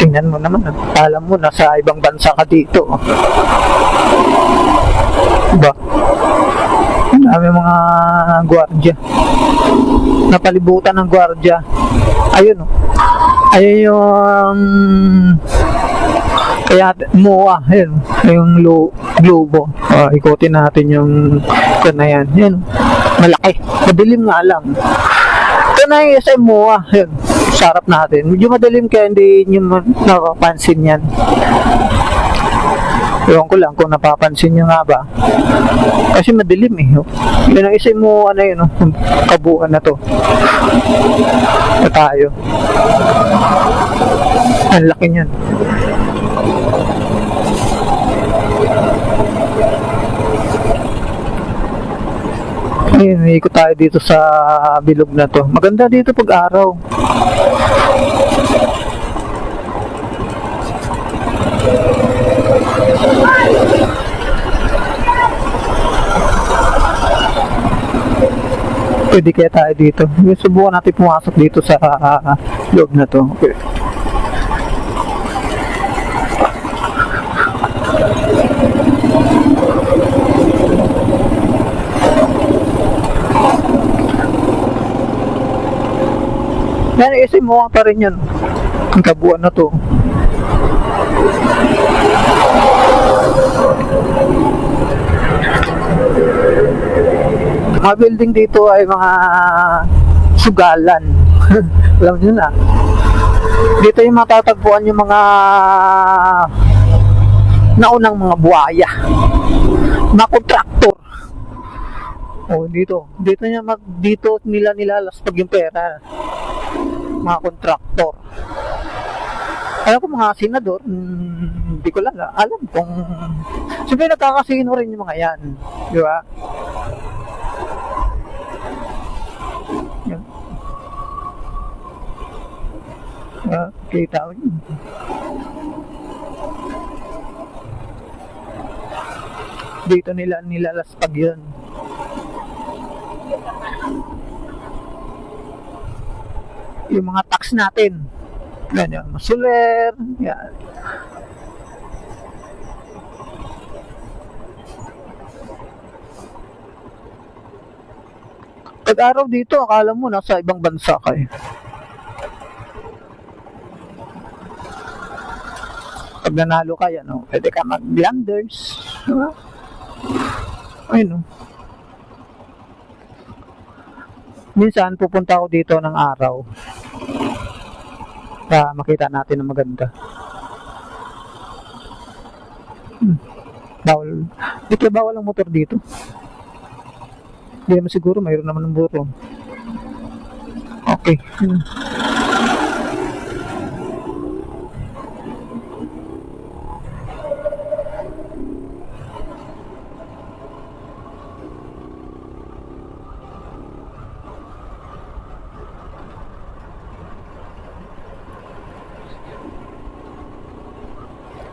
Tingnan mo naman, alam mo, nasa ibang bansa ka dito. Diba? Ang dami mga gwardiya. Napalibutan ng gwardiya. Ayun, oh. Ayun yung kaya MOA, ayun, yung globo. Ikutin natin yung ito na yan. Yan, malaki. Madilim nga lang. Ito na yung sa MOA. Ayun, sarap natin. Medyo madilim kaya hindi nyo napapansin yan. Ewan ko lang kung napapansin nyo nga ba. Kasi madilim eh. Yan ang isa mo, ano yun, kabuuan na to. Na tayo. Ang laki niyan. Ayun, ikot tayo dito sa bilog na to. Maganda dito pag araw. Pwede kaya tayo dito. Subukan natin pumasok dito sa loob na to. Okay. Yan, isip mo pa rin yan. Ang kabuuan na to. Mga building dito ay mga sugalan. Alam nyo na. Dito yung matatagpuan yung mga naunang mga buhaya. Mga kontraktor. Oh, dito nila nilalasπag yung pera. Mga kontraktor. Alam ko mga senador, hindi ko lang alam kung siyempre nagkakasino rin yung mga yan, di ba? Yan. Kita ko yun. Dito nila nilalasπag yun. Yung mga tax natin. Yan yung masuler. Yan. Pag-araw dito, akala mo nasa ibang bansa ka eh. Pag nanalo ka yan, oh, pwede ka mag-blunders. Diba? Ayun, oh. Minsan pupunta ako dito ng araw para makita natin ang maganda. Bawal. Di kaya bawal ang motor dito? Hindi naman siguro, mayroon naman ng motor. Okay.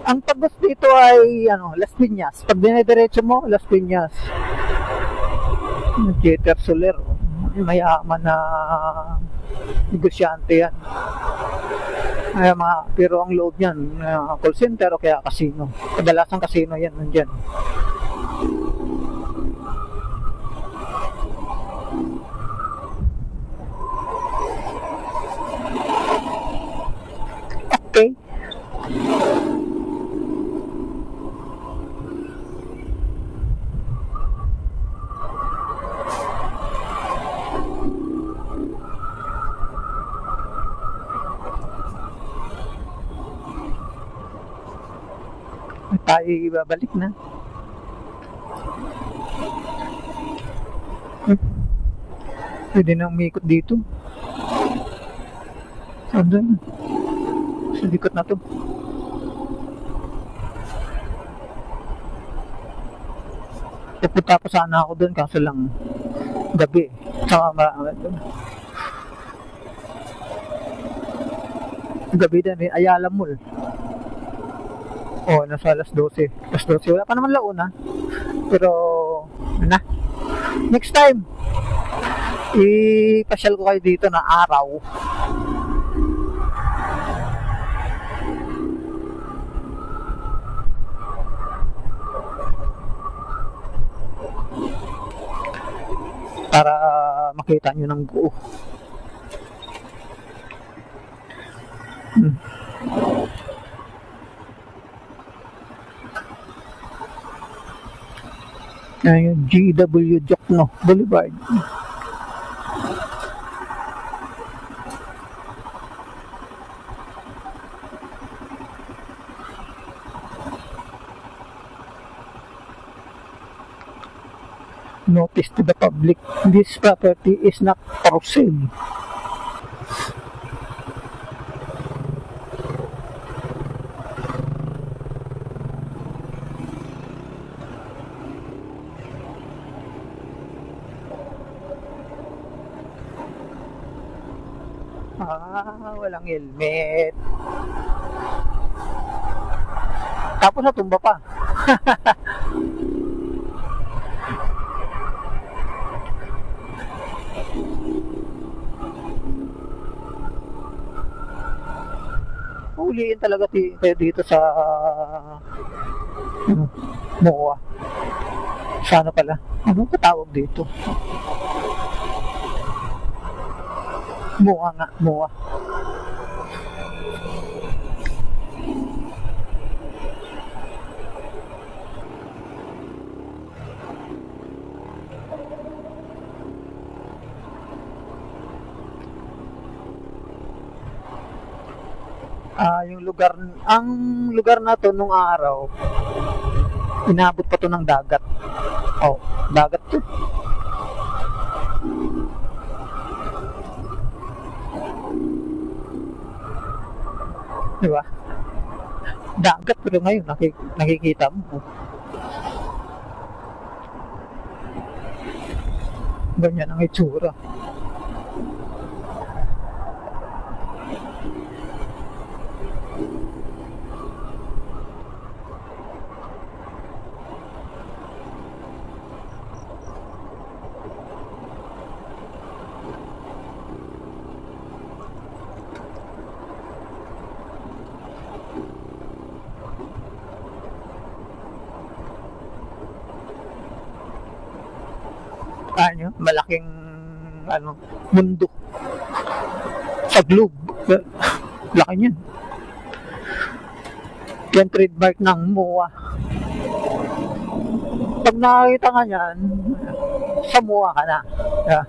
Ang tagas dito ay Las Piñas. Pag dinediretso mo, Las Piñas. Jeter Soler. Mayaman na negosyante yan. Pero ang loob niyan, call center o kaya casino. Kadalasan casino yan nandyan. Okay. Tayo ibabalik na. Pwede na umikot dito. Saan doon? Sa likot na to. Pupunta pa sana ako doon kaso lang gabi. Saka marami doon. Gabi din, Ayala Mall. Oh, nasa alas 12. Alas 12. Wala pa naman launa. Pero, next time, ipasyal ko kayo dito na araw. makita nyo ng buo. Hmm. Ayan yung GW Jokno Boulevard. Notice to the public, this property is not for sale. Walang helmet. Tapos natumba pa. Uliin talaga kayo dito sa MOA. Sana pala. Anong katawag dito? MOA nga, MOA. Ang lugar na to nung araw, inabot pa to ng dagat. Oh, dagat to. Diba? Dagat, pero ngayon nakikita mo. Ganyan ang itsura. Malaking mundo sa globe. Laki niyan. Yan trademark ng MOA. Pag nakakita ka niyan, sa MOA ka na. Yeah.